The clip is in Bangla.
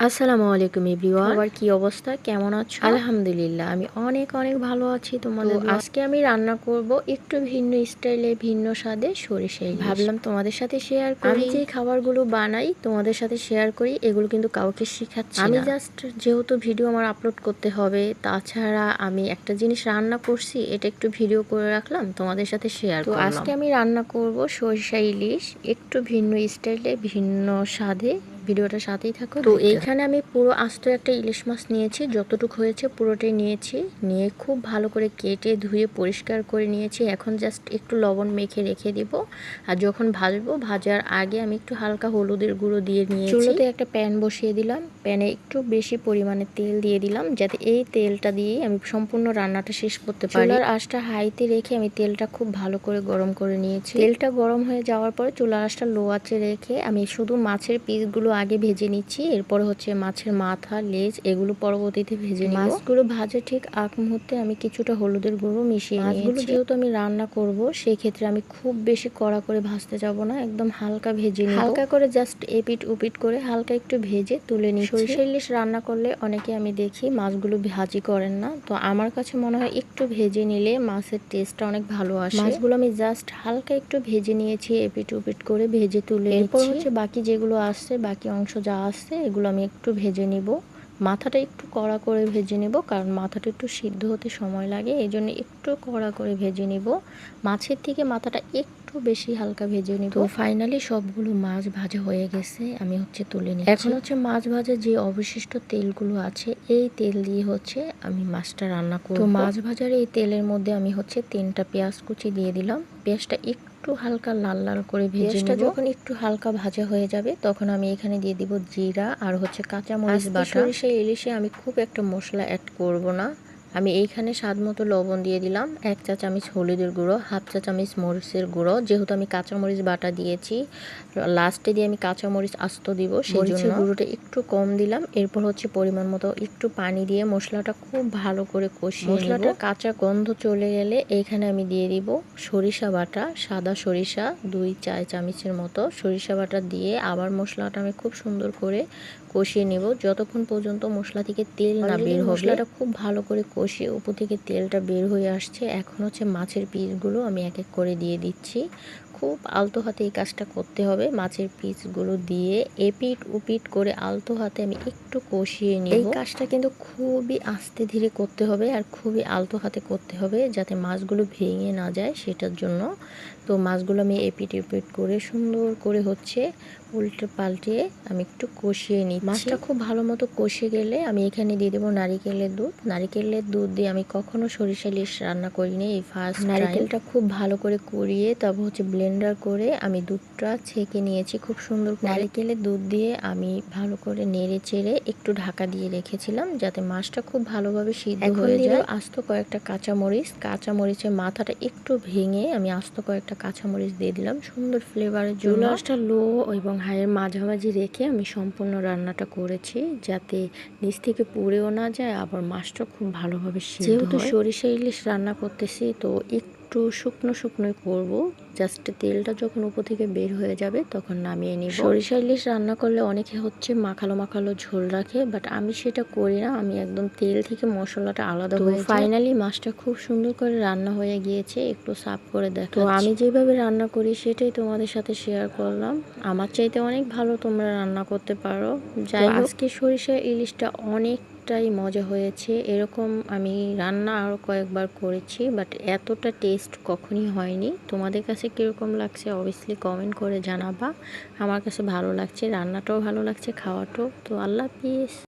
আসসালামু আলাইকুম এভরিওয়ান। সবার কি অবস্থা, কেমন আছো? আলহামদুলিল্লাহ আমি অনেক অনেক ভালো আছি। তোমাদের আজকে আমি রান্না করব একটু ভিন্ন স্টাইলে, ভিন্ন স্বাদে সরিষা ইলিশ। ভাবলাম তোমাদের সাথে শেয়ার করি। আমি যে খাবারগুলো বানাই তোমাদের সাথে শেয়ার করি, এগুলো কিন্তু কাউকে শেখাচ্ছি না। আমি জাস্ট যেহেতু ভিডিও আমার আপলোড করতে হবে, তাছাড়া আমি একটা জিনিস রান্না করছি, এটা একটু ভিডিও করে রাখলাম, তোমাদের সাথে শেয়ার করলাম। তো আজকে আমি রান্না করব সরিষা ইলিশ একটু ভিন্ন স্টাইলে, ভিন্ন স্বাদে। ভিডিওটার সাথেই থাকো। তো এইখানে আমি পুরো আস্ত একটা ইলিশ মাছ নিয়েছি, যতটুকু হয়েছে পুরোটাই নিয়েছি, নিয়ে খুব ভালো করে কেটে ধুয়ে পরিষ্কার করে নিয়েছি। এখন জাস্ট একটু লবণ মেখে রেখে দিব। আর যখন ভাজবো, ভাজার আগে আমি একটু হালকা হলুদের গুঁড়ো দিয়ে নিয়েছি। চুলোতে একটা প্যান বসিয়ে দিলাম, প্যানে একটু বেশি পরিমাণে তেল দিয়ে দিলাম, যাতে এই তেলটা দিয়ে আমি সম্পূর্ণ রান্নাটা শেষ করতে পারি। চুলার আঁচটা হাইতে রেখে আমি তেলটা খুব ভালো করে গরম করে নিয়েছি। তেলটা গরম হয়ে যাওয়ার পরে চুলার আঁচটা লো আঁচে রেখে আমি শুধু মাছের পিসগুলো আগে ভেজে নিচ্ছি। এরপরে হচ্ছে মাছের মাথা, লেজ, এগুলো পরবর্তীতে ভেজে নিব। মাছগুলো ভাজে ঠিক আগ মুহূর্তে আমি কিছুটা হলুদের গুঁড়ো মিশিয়ে নিয়েছি। মাছগুলো যেহেতু আমি রান্না করব, সেই ক্ষেত্রে আমি খুব বেশি কড়া করে ভাজতে যাব না, একদম হালকা ভেজে নিব। হালকা করে জাস্ট এপিট উপিট করে হালকা একটু ভেজে তুলে নিচ্ছি। সরিষা ইলিশ রান্না করলে অনেকে আমি দেখি মাছগুলো ভাজি করেন না, তো আমার কাছে মনে হয় একটু ভেজে নিলে মাছের টেস্টটা অনেক ভালো আসে। মাছগুলো আমি জাস্ট হালকা একটু ভেজে নিয়েছি, এপিট উপিট করে ভেজে তুলে নিচ্ছি। এরপর হচ্ছে বাকি যেগুলো আসছে, বাকি অংশ যা আসছে এগুলো আমি একটু ভেজে নিব। মাথাটা একটু কড়া করে ভেজে নিব, কারণ মাথাটা একটু সিদ্ধ হতে সময় লাগে, এই জন্য একটু কড়া করে ভেজে নিব। মাছের থেকে মাথাটা একটু বেশি হালকা ভেজে নিব। তো ফাইনালি সবগুলো মাছ ভাজা হয়ে গেছে, আমি হচ্ছে তুলে নিচ্ছি। এখন হচ্ছে মাছ ভাজা যে অবশিষ্ট তেলগুলো আছে, এই তেল দিয়ে হচ্ছে আমি মাছটা রান্না করব। তো মাছ ভাজার এই তেলের মধ্যে আমি হচ্ছে 3টা পেঁয়াজ কুচি দিয়ে দিলাম। পেঁয়াজটা একটু হালকা লাল লাল করে ভেজে নিব। যখন একটু হালকা ভাজা হয়ে যাবে, তখন আমি এখানে দিয়ে দিব জিরা আর হচ্ছে কাঁচামরিচ বাটা। সরিষা ইলিশে আমি খুব একটা মশলা অ্যাড করব না। আমি এইখানে স্বাদ মতো লবণ দিয়ে দিলাম, 1 চা চামচ হলুদের গুঁড়ো, 1/2 চা চামচ মরিচের গুঁড়ো। যেহেতু আমি কাঁচামরিচ বাটা দিয়েছি, লাস্টে দিয়ে আমি কাঁচামরিচ আস্ত দিব, সেই জন্য গুঁড়োটা একটু কম দিলাম। এরপর হচ্ছে পরিমাণ মতো একটু পানি দিয়ে মশলাটা খুব ভালো করে কষিয়ে নিব। মশলাটা কাঁচা গন্ধ চলে গেলে এইখানে আমি দিয়ে দিব সরিষা বাটা, সাদা সরিষা 2 চা চামচের মতো সরিষা বাটা দিয়ে আবার মশলাটা আমি খুব সুন্দর করে কষিয়ে নেব, যতক্ষণ পর্যন্ত মশলা থেকে তেল না বের হবে। মশলাটা খুব ভালো করে কষিয়ে উপর থেকে তেলটা বের হয়ে আসছে। এখন হচ্ছে মাছের পিসগুলো আমি এক এক করে দিয়ে দিচ্ছি। খুব আলতো হাতে এই কাজটা করতে হবে। মাছের পিসগুলো দিয়ে এপিট উপিট করে আলতো হাতে আমি একটু কষিয়ে নিব। এই কাজটা কিন্তু খুবই আস্তে ধীরে করতে হবে আর খুবই আলতো হাতে করতে হবে, যাতে মাছগুলো ভেঙে না যায়, সেটার জন্য। তো মাছগুলো আমি এপিট উপিট করে সুন্দর করে হচ্ছে উল্টে পাল্টে আমি একটু কষিয়ে নিচ্ছি। মাছটা খুব ভালো মতো কষে গেলে আমি এখানে দিয়ে দেবো নারিকেলের দুধ। নারিকেলের দুধ দিয়ে আমি কখনো সরিষা ইলিশ রান্না করিনি, এই ফার্স্ট। নারিকেলটা খুব ভালো করে কুড়িয়ে তারপর হচ্ছে ব্লেন্ডার করে আমি দুধটা ছেঁকে নিয়েছি খুব সুন্দর করে। নারিকেলের দুধ দিয়ে আমি ভালো করে নেড়ে চেড়ে একটু ঢাকা দিয়ে রেখেছিলাম, যাতে মাছটা খুব ভালোভাবে সিদ্ধ হয়ে যায়। আস্ত কয়েকটা কাঁচামরিচ, কাঁচামরিচের মাথাটা একটু ভেঙে আমি আস্ত কয়েকটা কাঁচামরিচ দিয়ে দিলাম সুন্দর ফ্লেভারের জন্য। চুলাটা লো এবং হাইয়ের মাঝামাঝি রেখে আমি সম্পূর্ণ রান্নাটা করেছি, যাতে নিচ থেকে পুড়েও না যায়, আবার মাছটা খুব ভালোভাবে সিদ্ধ হয়। যেহেতু সরিষা ইলিশ রান্না করতেছি, তো একটু শুকনো শুকনোই করব। জাস্ট তেলটা যখন উপর থেকে বের হয়ে যাবে তখন নামিয়ে নিব। সরিষা ইলিশ রান্না করলে অনেকে হচ্ছে মাখালো মাখালো ঝোল রাখে, বাট আমি সেটা করি না। আমি একদম তেল থেকে মশলাটা আলাদা হয়ে যায়। ফাইনালি মাছটা খুব সুন্দর করে রান্না হয়ে গিয়েছে, একটু সাফ করে দেখো। তো আমি যেভাবে রান্না করি সেটাই তোমাদের সাথে শেয়ার করলাম। আমার চাইতে অনেক ভালো তোমরা রান্না করতে পারো। যাই হোক, আজকে সরিষা ইলিশটা অনেকটাই মজা হয়েছে। এরকম আমি রান্না আরও কয়েকবার করেছি, বাট এতটা টেস্ট কখনই হয়নি। তোমাদের কাছে কীরকম লাগছে অবভিয়াসলি কমেন্ট করে জানাবা। আমার কাছে ভালো লাগছে, রান্নাটাও ভালো লাগছে, খাওয়াটাও। তো আল্লাহ হাফিজ।